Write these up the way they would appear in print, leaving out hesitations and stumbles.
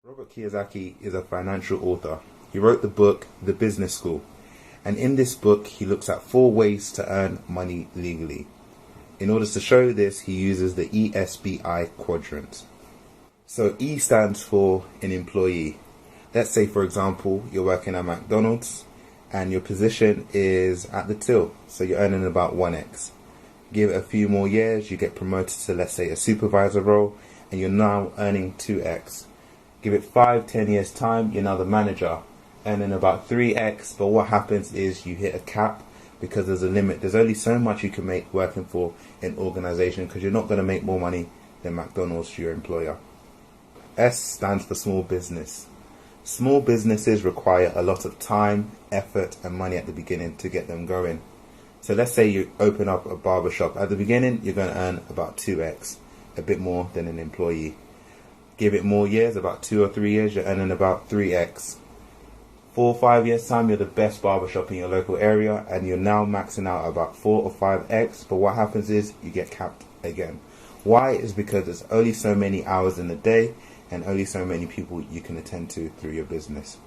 Robert Kiyosaki is a financial author. He wrote the book The Business School, and in this book he looks at 4 ways to earn money legally. In order to show this, he uses the ESBI quadrant. So E stands for an employee. Let's say, for example, you're working at McDonald's and your position is at the till, so you're earning about 1x. Give it a few more years, you get promoted to, let's say, a supervisor role, and you're now earning 2x. Give it 5-10 years time, you're now the manager, earning about 3x. But what happens is you hit a cap because there's a limit. There's only so much you can make working for an organization, because you're not going to make more money than McDonald's, your employer. S stands for small business. Small businesses require a lot of time, effort and money at the beginning to get them going. So let's say you open up a barber shop. At the beginning, you're going to earn about 2x, a bit more than an employee. Give it more years, about 2 or 3 years, you're earning about 3x. 4 or 5 years time, you're the best barbershop in your local area, and you're now maxing out about 4 or 5x. But what happens is you get capped again. Why? Is because there's only so many hours in the day and only so many people you can attend to through your business.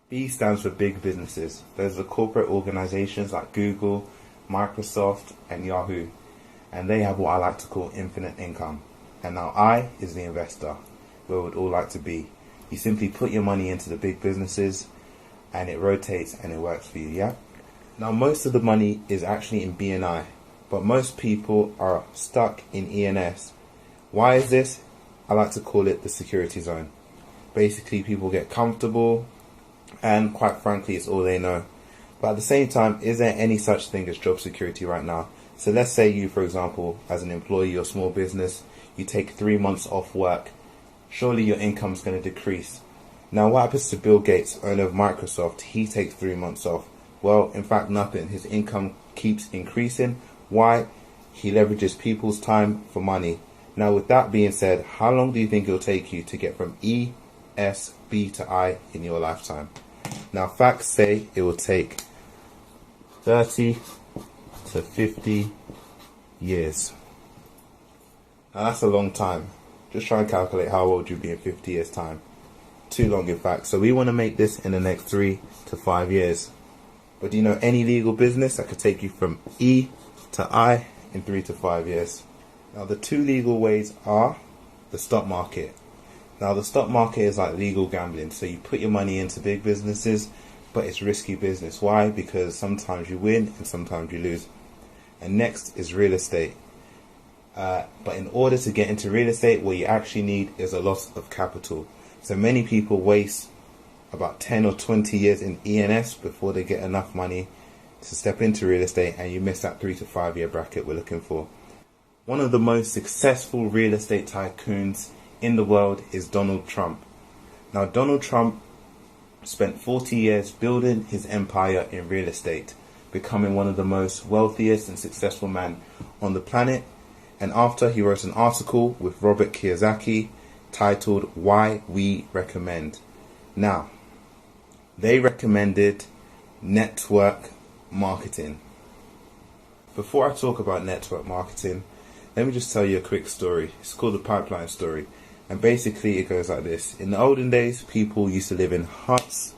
B stands for big businesses. Those are corporate organizations like Google, Microsoft and Yahoo, and they have what I like to call infinite income. And now I is the investor, where we'd all like to be. You simply put your money into the big businesses and it rotates and it works for you, yeah? Now most of the money is actually in BNI, but most people are stuck in ENS. Why is this? I like to call it the security zone. Basically people get comfortable and quite frankly it's all they know. But at the same time, is there any such thing as job security right now? So let's say you, for example, as an employee or small business, you take 3 months off work. Surely your income is going to decrease. Now what happens to Bill Gates, owner of Microsoft? He takes 3 months off. Well, in fact nothing. His income keeps increasing. Why? He leverages people's time for money. Now with that being said, how long do you think it'll take you to get from E, S, B to I in your lifetime? Now facts say it will take 30 to 50 years. Now that's a long time. Just try and calculate how old you'll be in 50 years time. Too long in fact. So we want to make this in the next 3 to 5 years. But do you know any legal business that could take you from E to I in 3 to 5 years? Now the 2 legal ways are the stock market. Now the stock market is like legal gambling. So you put your money into big businesses, but it's risky business. Why? Because sometimes you win and sometimes you lose. And next is real estate. But in order to get into real estate, what you actually need is a lot of capital. So many people waste about 10 or 20 years in ENS before they get enough money to step into real estate, and you miss that 3 to 5 year bracket we're looking for. One of the most successful real estate tycoons in the world is Donald Trump. Now Donald Trump spent 40 years building his empire in real estate, becoming one of the most wealthiest and successful men on the planet. And after, he wrote an article with Robert Kiyosaki titled Why We Recommend. Now, they recommended network marketing. Before I talk about network marketing, let me just tell you a quick story. It's called the pipeline story. And basically it goes like this. In the olden days, people used to live in huts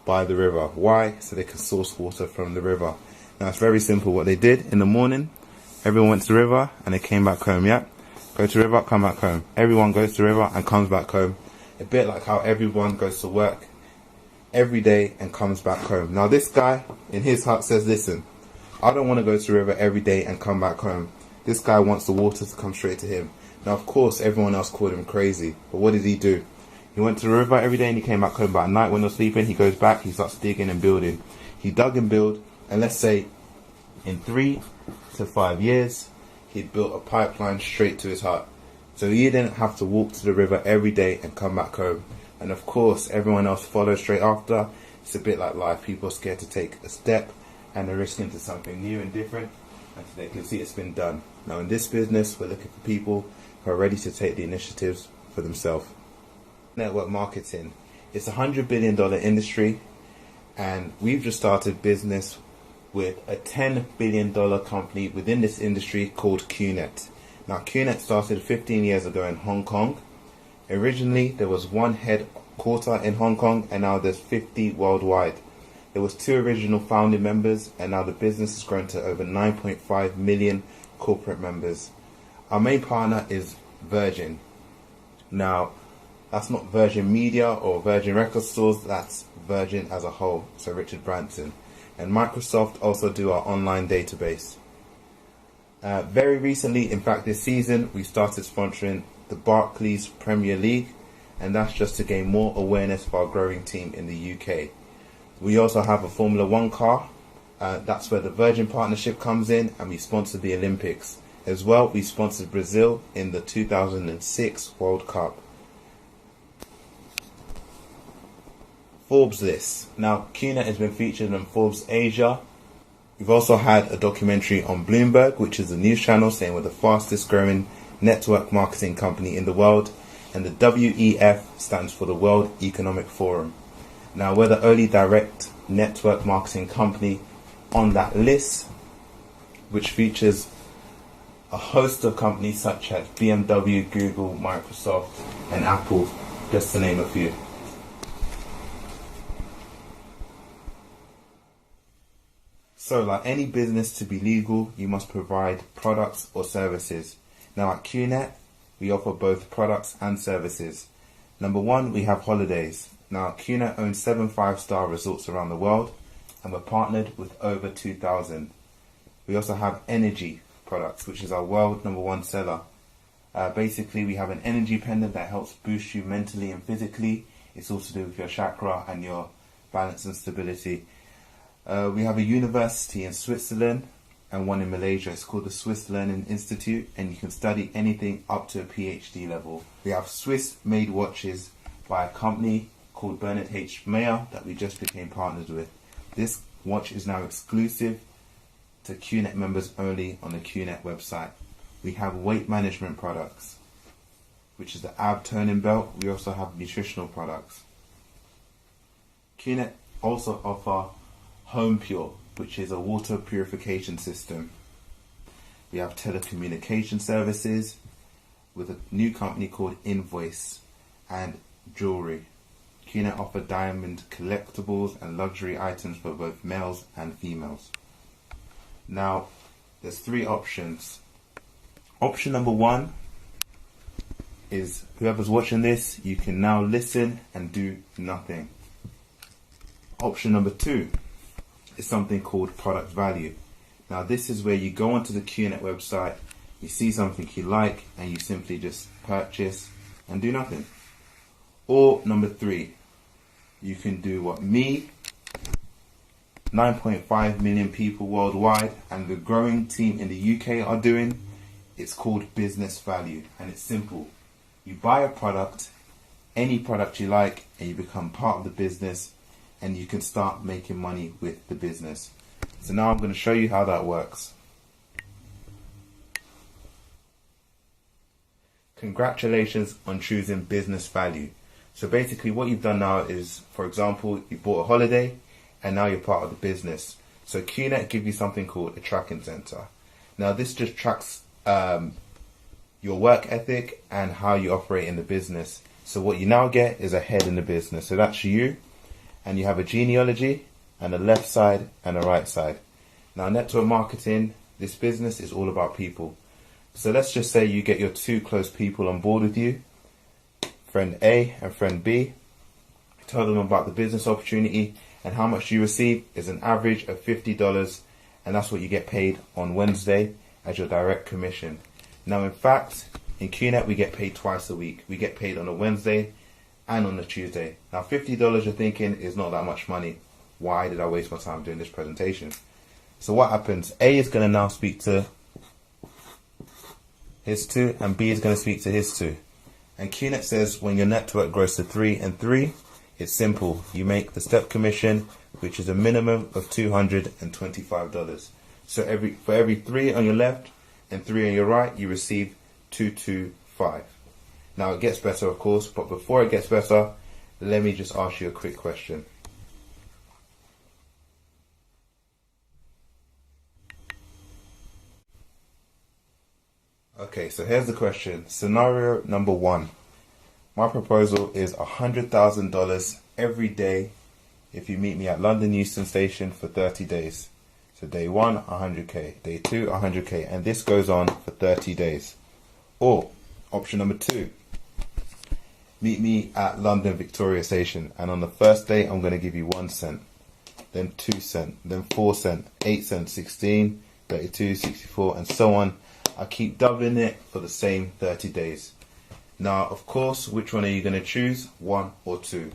by the river. Why? So they could source water from the river. Now it's very simple. What they did in the morning, everyone went to the river and they came back home, yeah? Go to the river, come back home. Everyone goes to the river and comes back home. A bit like how everyone goes to work every day and comes back home. Now this guy in his hut says, listen, I don't want to go to the river every day and come back home. This guy wants the water to come straight to him. Now of course everyone else called him crazy. But what did he do? He went to the river every day and he came back home. But at night when they're sleeping, he goes back, he starts digging and building. He dug and built, and let's say in 3 to 5 years, he'd built a pipeline straight to his hut. So he didn't have to walk to the river every day and come back home. And of course, everyone else followed straight after. It's a bit like life. People are scared to take a step and they're risking into something new and different until they can see it's been done. Now in this business, we're looking for people who are ready to take the initiatives for themselves. Network marketing. It's a $100 billion industry, and we've just started business with a $10 billion company within this industry called Qnet. Now Qnet started 15 years ago in Hong Kong. Originally, there was one headquarter in Hong Kong, and now there's 50 worldwide. There was 2 original founding members, and now the business has grown to over 9.5 million corporate members. Our main partner is Virgin. Now, that's not Virgin Media or Virgin Record Stores, that's Virgin as a whole, so Richard Branson. And Microsoft also do our online database. Very recently, in fact this season, we started sponsoring the Barclays Premier League, and that's just to gain more awareness for our growing team in the UK. We also have a Formula 1 car, that's where the Virgin partnership comes in, and we sponsor the Olympics. As well, we sponsored Brazil in the 2006 World Cup. Forbes list. Now, Qnet has been featured on Forbes Asia. We've also had a documentary on Bloomberg, which is a news channel saying we're the fastest growing network marketing company in the world. And the WEF stands for the World Economic Forum. Now, we're the only direct network marketing company on that list, which features a host of companies such as BMW, Google, Microsoft, and Apple, just to name a few. So, like any business, to be legal, you must provide products or services. Now at Qnet, we offer both products and services. Number 1, we have holidays. Now Qnet owns 7 5-star resorts around the world, and we're partnered with over 2,000. We also have energy products, which is our world number 1 seller. Basically, we have an energy pendant that helps boost you mentally and physically. It's also to do with your chakra and your balance and stability. We have a university in Switzerland and one in Malaysia. It's called the Swiss Learning Institute, and you can study anything up to a PhD level. We have Swiss-made watches by a company called Bernard H. Mayer that we just became partners with. This watch is now exclusive to Qnet members only on the Qnet website. We have weight management products, which is the ab toning belt. We also have nutritional products. Qnet also offer Home Pure, which is a water purification system. We have telecommunication services with a new company called Invoice, and jewelry. Qnet offer diamond collectibles and luxury items for both males and females. Now, there's 3 options. Option number 1 is whoever's watching this, you can now listen and do nothing. Option number 2 is something called product value. Now this is where you go onto the Qnet website, you see something you like, and you simply just purchase and do nothing. Or number 3, you can do what me, 9.5 million people worldwide, and the growing team in the UK are doing. It's called business value, and it's simple. You buy a product, any product you like, and you become part of the business, and you can start making money with the business. So now I'm going to show you how that works. Congratulations on choosing business value. So basically what you've done now is, for example, you bought a holiday and now you're part of the business. So Qnet give you something called a tracking center. Now this just tracks your work ethic and how you operate in the business. So what you now get is a head in the business. So that's you, and you have a genealogy and a left side and a right side. Now network marketing, this business is all about people. So let's just say you get your 2 close people on board with you, friend A and friend B. Tell them about the business opportunity, and how much you receive is an average of $50, and that's what you get paid on Wednesday as your direct commission. Now in fact, in Qnet we get paid twice a week. We get paid on a Wednesday and on a Tuesday. Now $50 you're thinking is not that much money. Why did I waste my time doing this presentation? So what happens? A is going to now speak to his 2, and B is going to speak to his 2. And Qnet says when your network grows to 3 and 3, it's simple. You make the step commission, which is a minimum of $225. So for every 3 on your left and 3 on your right, you receive $225. Now it gets better, of course, but before it gets better, let me just ask you a quick question. Okay, so here's the question. Scenario number 1. My proposal is $100,000 every day if you meet me at London Euston Station for 30 days. So day 1, 100k, day 2, 100k, and this goes on for 30 days. Or option number 2, meet me at London Victoria Station, and on the first day I'm going to give you 1 cent, then 2 cent, then 4 cent, 8 cent, 16, 32, 64, and so on. I keep doubling it for the same 30 days. Now, of course, which one are you going to choose? 1 or 2.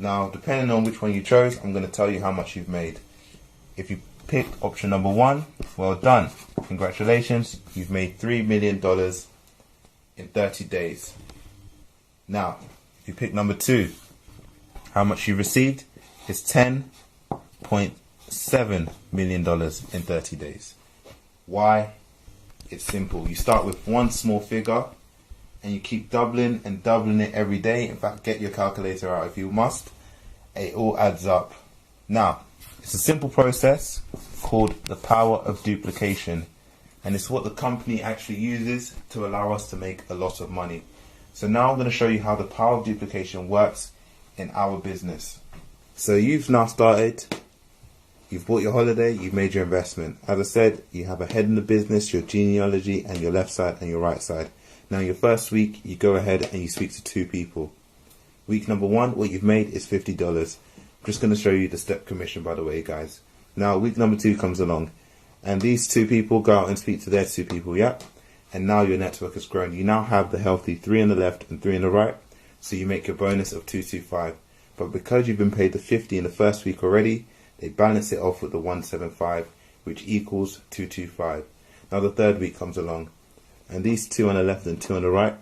Now, depending on which one you chose, I'm going to tell you how much you've made. If you picked option number 1, well done. Congratulations, you've made $3 million in 30 days. Now, if you pick number 2, how much you received is $10.7 million in 30 days. Why? It's simple. You start with one small figure and you keep doubling and doubling it every day. In fact, get your calculator out if you must. It all adds up. Now, it's a simple process called the power of duplication, and it's what the company actually uses to allow us to make a lot of money. So now I'm going to show you how the power of duplication works in our business. So you've now started, you've bought your holiday, you've made your investment. As I said, you have a head in the business, your genealogy, and your left side and your right side. Now your first week, you go ahead and you speak to 2 people. Week number 1, what you've made is $50. I'm just going to show you the step commission, by the way, guys. Now week number 2 comes along, and these 2 people go out and speak to their 2 people, yep. And now your network has grown. You now have the healthy 3 on the left and 3 on the right, so you make your bonus of 225. But because you've been paid the 50 in the first week already, they balance it off with the 175, which equals 225. Now the third week comes along, and these 2 on the left and 2 on the right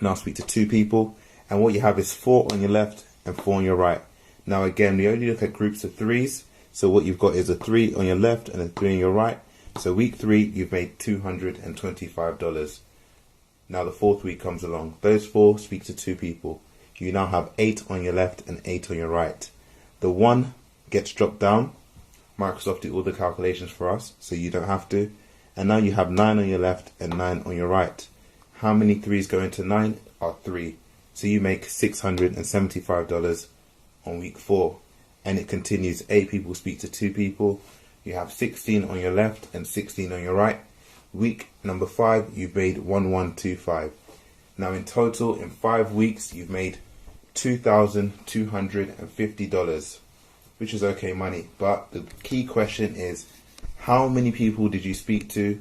now speak to 2 people, and what you have is 4 on your left and 4 on your right. Now again, we only look at groups of 3s, so what you've got is a 3 on your left and a 3 on your right. So week 3, you've made $225. Now the 4th week comes along. Those 4 speak to 2 people. You now have 8 on your left and 8 on your right. The 1 gets dropped down. Microsoft did all the calculations for us, so you don't have to. And now you have 9 on your left and 9 on your right. How many 3s go into 9? Are 3. So you make $675 on week 4. And it continues. 8 people speak to 2 people. You have 16 on your left and 16 on your right. Week number 5, you've made 1125. Now in total, in 5 weeks, you've made $2,250, which is okay money. But the key question is, how many people did you speak to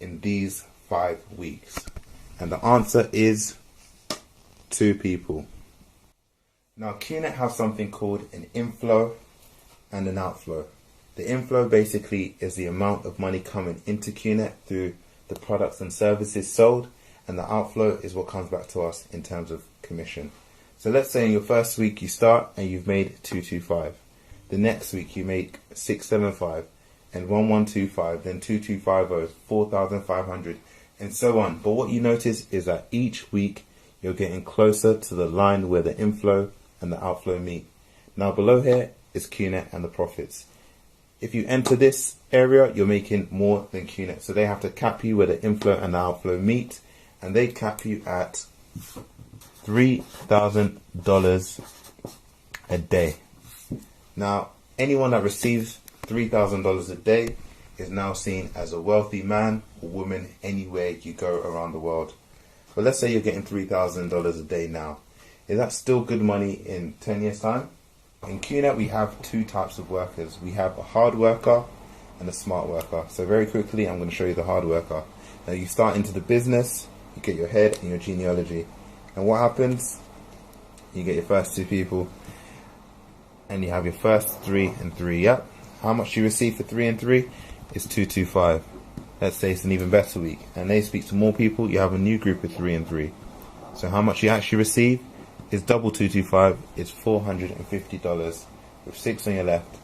in these 5 weeks? And the answer is 2 people. Now Qnet has something called an inflow and an outflow. The inflow basically is the amount of money coming into Qnet through the products and services sold, and the outflow is what comes back to us in terms of commission. So let's say in your first week you start and you've made 225. The next week you make 675 and 1125, then 2250, 4500, and so on. But what you notice is that each week you're getting closer to the line where the inflow and the outflow meet. Now below here is Qnet and the profits. If you enter this area, you're making more than Qnet. So they have to cap you where the inflow and the outflow meet, and they cap you at $3,000 a day. Now, anyone that receives $3,000 a day is now seen as a wealthy man or woman anywhere you go around the world. But let's say you're getting $3,000 a day now. Is that still good money in 10 years' time? In Qnet, we have 2 types of workers. We have a hard worker and a smart worker. So very quickly, I'm going to show you the hard worker. Now you start into the business, you get your head and your genealogy. And what happens? You get your first 2 people, and you have your first 3 and 3. Yep. How much you receive for 3 and 3 is 225. Let's say it's an even better week, and they speak to more people. You have a new group of 3 and 3. So how much you actually receive is double 225. It's $450 with 6 on your left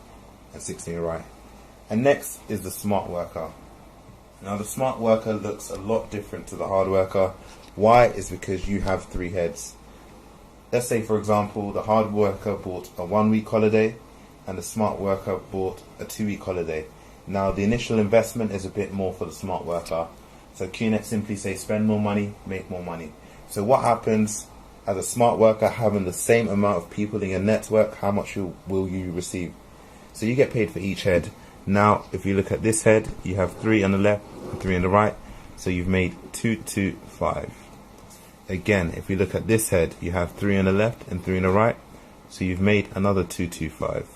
and 6 on your right. And next is the smart worker. Now the smart worker looks a lot different to the hard worker. Why? Is because you have 3 heads. Let's say, for example, the hard worker bought a 1-week holiday and the smart worker bought a 2-week holiday. Now the initial investment is a bit more for the smart worker. So Qnet simply say spend more money, make more money. So what happens as a smart worker having the same amount of people in your network, how much will you receive? So you get paid for each head. Now, if you look at this head, you have 3 on the left and 3 on the right. So you've made 225. Again, if you look at this head, you have 3 on the left and 3 on the right. So you've made another 225.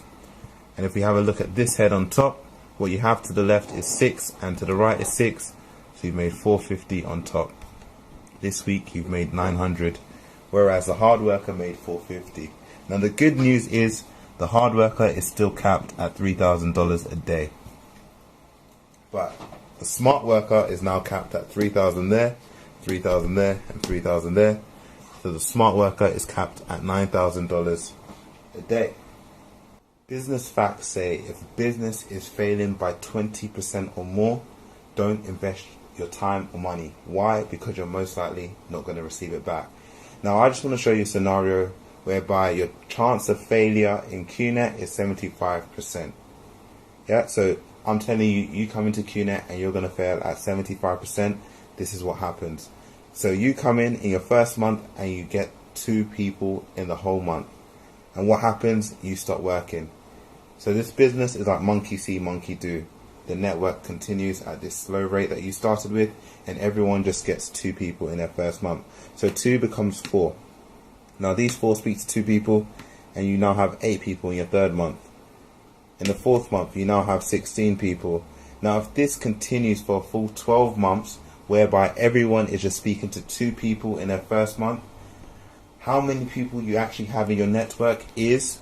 And if we have a look at this head on top, what you have to the left is 6 and to the right is 6. So you've made 450 on top. This week you've made 900, whereas the hard worker made 450. Now the good news is the hard worker is still capped at $3,000 a day. But the smart worker is now capped at 3,000 there, 3,000 there, and 3,000 there. So the smart worker is capped at $9,000 a day. Business facts say if a business is failing by 20% or more, don't invest your time or money. Why? Because you're most likely not going to receive it back. Now I just want to show you a scenario whereby your chance of failure in Qnet is 75%. Yeah, so I'm telling you, you come into Qnet and you're going to fail at 75%. This is what happens. So you come in your first month and you get 2 people in the whole month. And what happens? You stop working. So this business is like monkey see, monkey do. The network continues at this slow rate that you started with, and everyone just gets 2 people in their first month. So 2 becomes 4. Now these 4 speak to 2 people, and you now have 8 people in your third month. In the 4th month, you now have 16 people. Now if this continues for a full 12 months, whereby everyone is just speaking to 2 people in their first month, how many people you actually have in your network is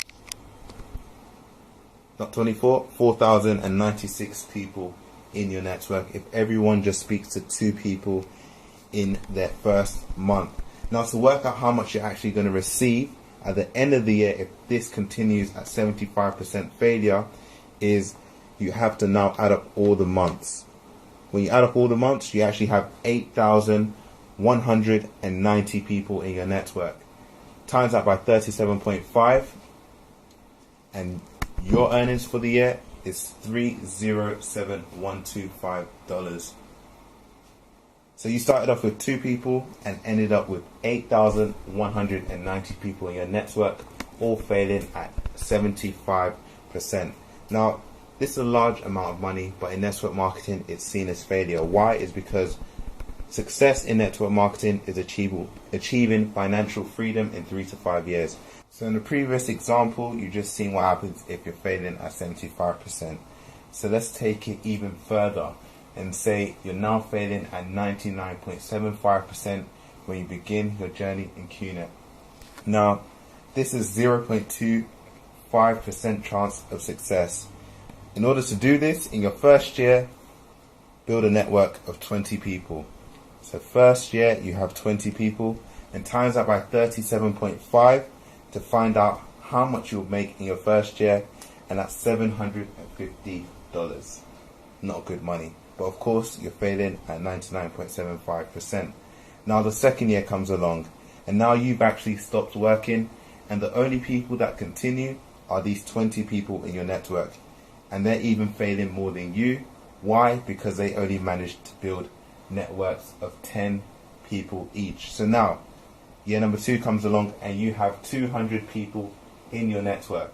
not 24, 4,096 people in your network if everyone just speaks to 2 people in their first month. Now to work out how much you're actually going to receive at the end of the year, if this continues at 75% failure, is you have to now add up all the months. When you add up all the months, you actually have 8,190 people in your network. Times that by 37.5, and your earnings for the year is $307,125. So you started off with 2 people and ended up with 8,190 people in your network, all failing at 75%. Now, this is a large amount of money, but in network marketing, it's seen as failure. Why? Is because success in network marketing is achieving financial freedom in 3 to 5 years. So in the previous example, you just seen what happens if you're failing at 75%. So let's take it even further and say you're now failing at 99.75% when you begin your journey in Qnet. Now, this is 0.25% chance of success. In order to do this, in your first year, build a network of 20 people. So first year, you have 20 people, and times that by 37.5 to find out how much you'll make in your first year, and that's $750. Not good money, but of course you're failing at 99.75%. Now the second year comes along, and now you've actually stopped working, and the only people that continue are these 20 people in your network, and they're even failing more than you. Why? Because they only managed to build networks of 10 people each. So now year number 2 comes along and you have 200 people in your network.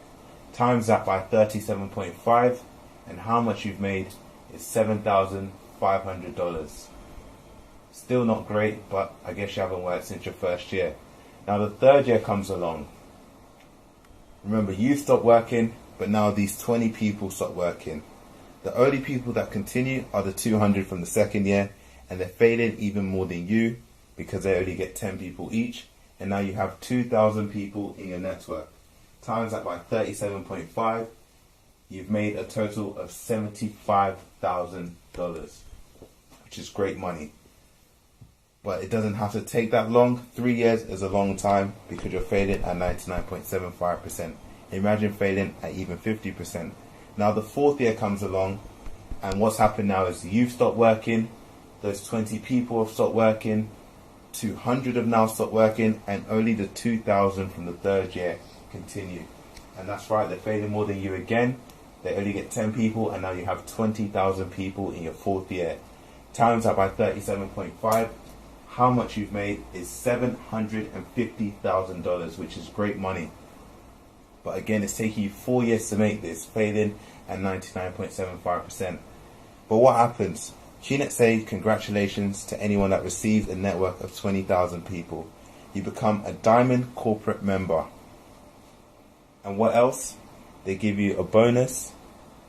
Times that by 37.5, and how much you've made is $7,500. Still not great, but I guess you haven't worked since your first year. Now the third year comes along. Remember, you stopped working, but now these 20 people stop working. The only people that continue are the 200 from the second year, and they're failing even more than you because they only get 10 people each, and now you have 2,000 people in your network. Times that by 37.5, you've made a total of $75,000, which is great money. But it doesn't have to take that long. 3 years is a long time because you're failing at 99.75%. Imagine failing at even 50%. Now the 4th year comes along, and what's happened now is you've stopped working, those 20 people have stopped working, 200 have now stopped working, and only the 2,000 from the 3rd year continue. And that's right, they're failing more than you again. They only get 10 people, and now you have 20,000 people in your 4th year. Times that by 37.5, how much you've made is $750,000, which is great money. But again, it's taking you 4 years to make this, failing at 99.75%. But what happens? Qnet say congratulations to anyone that receives a network of 20,000 people. You become a diamond corporate member. And what else? They give you a bonus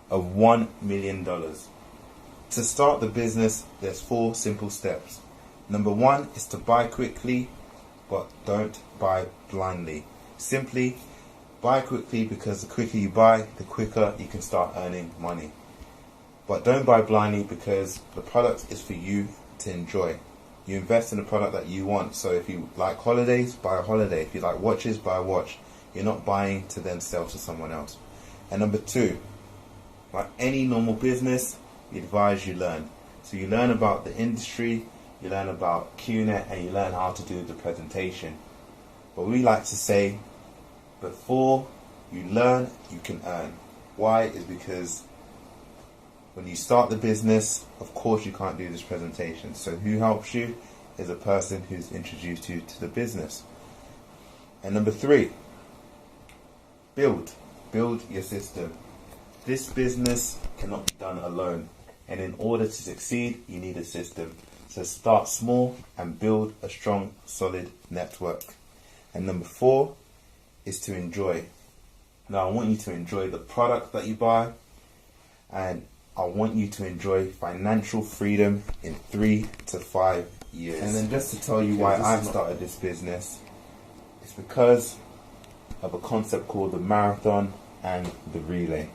of $1 million. To start the business, there's 4 simple steps. Number 1 is to buy quickly, but don't buy blindly. Simply buy quickly, because the quicker you buy, the quicker you can start earning money. But don't buy blindly, because the product is for you to enjoy. You invest in the product that you want. So if you like holidays, buy a holiday. If you like watches, buy a watch. You're not buying to then sell to someone else. And number 2, like any normal business, we advise you learn. So you learn about the industry, you learn about Qnet, and you learn how to do the presentation. But we like to say, before you learn, you can earn. Why? Is because when you start the business, of course you can't do this presentation. So who helps you is a person who's introduced you to the business. And number 3, build your system. This business cannot be done alone, and in order to succeed, you need a system. So start small and build a strong, solid network. And number 4 is to enjoy. Now I want you to enjoy the product that you buy, and I want you to enjoy financial freedom in 3 to 5 years. And then just to tell you why I started this business, it's because of a concept called the marathon and the relay.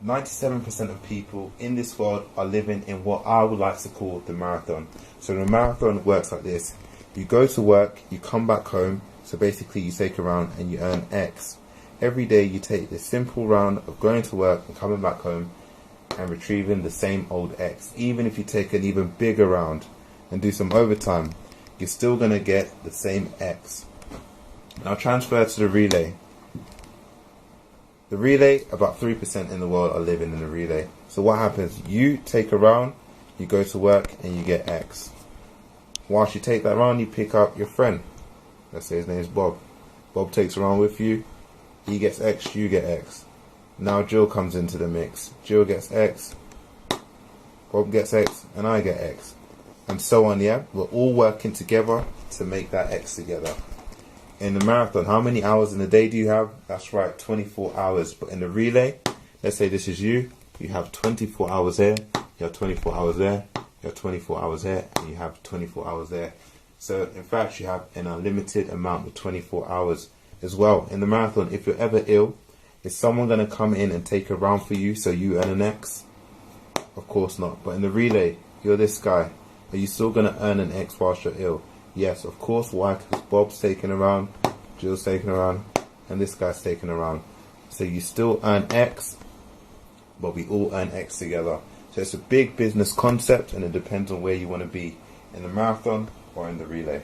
97% of people in this world are living in what I would like to call the marathon. So the marathon works like this. You go to work, you come back home, so basically you take a round and you earn X. Every day you take this simple round of going to work and coming back home and retrieving the same old X. Even if you take an even bigger round and do some overtime, you're still going to get the same X. Now transfer to the relay. The relay, about 3% in the world are living in the relay. So what happens? You take a round, you go to work and you get X. Whilst you take that round, you pick up your friend. Let's say his name is Bob. Bob takes a round with you, he gets X, you get X. Now Jill comes into the mix. Jill gets X, Bob gets X, and I get X. And so on, yeah? We're all working together to make that X together. In the marathon, how many hours in the day do you have? That's right, 24 hours. But in the relay, let's say this is you. You have 24 hours here, you have 24 hours there, you have 24 hours here, and you have 24 hours there. So in fact, you have an unlimited amount of 24 hours as well. In the marathon, if you're ever ill, is someone going to come in and take a round for you so you earn an X? Of course not. But in the relay, you're this guy. Are you still going to earn an X whilst you're ill? Yes, of course. Why? Because Bob's taking a round, Jill's taking a round, and this guy's taking a round. So you still earn X, but we all earn X together. So it's a big business concept, and it depends on where you want to be, in the marathon or in the relay.